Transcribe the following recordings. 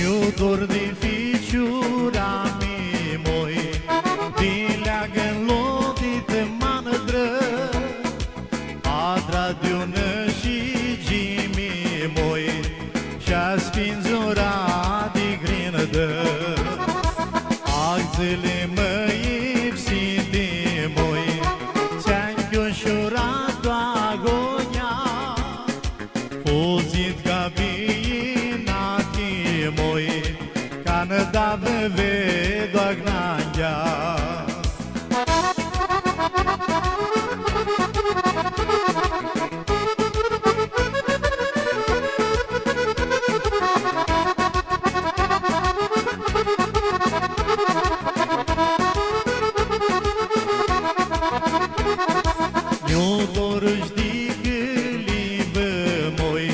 Mi-o dor de ficiura mi moi, din leagă-n lodită mană dră, adra de-ună și gimi moi, și-a spinzura de grină dă. Acțele mă ipsite moi, ți-am chiușurat agonia, fuzit ca binati moi, ca-nă da veve doagnanghia. Mi-o dorăși de gâlibă moi,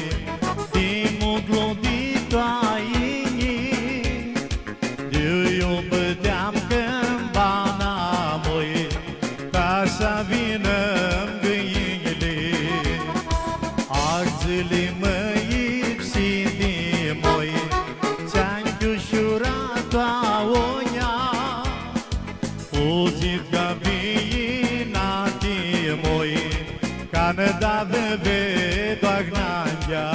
de modloditoa inii, de-o băteam câmbana moi, ca să vină-mi gâinile. Acțele mă ipsite moi, ți-am chiușurat aonia, fuzit ca binati moi, ca-nă da veve doagnanghia.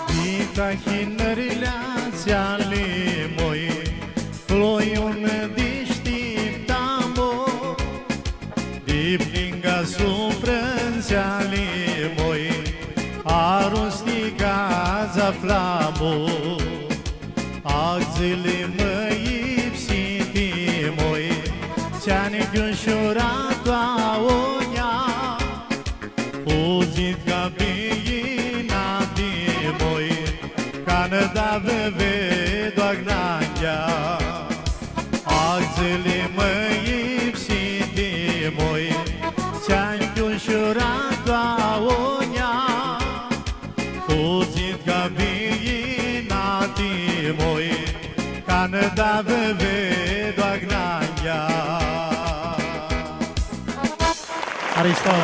Dita hinările ți-ale moi, ploiun deșteptamo, de plinga sufrânțeale moi, arusticaza flamo. Acțele mă ipsite moi, ți-an chiușurat aonia, fuzit ca binati moi, ca-nă da veve doagnanghia. Acțele mă ipsite moi, ți-am chiușurat aonia, fuzit ca binati moi, ca-nă da veve doagnanghia. Aristo!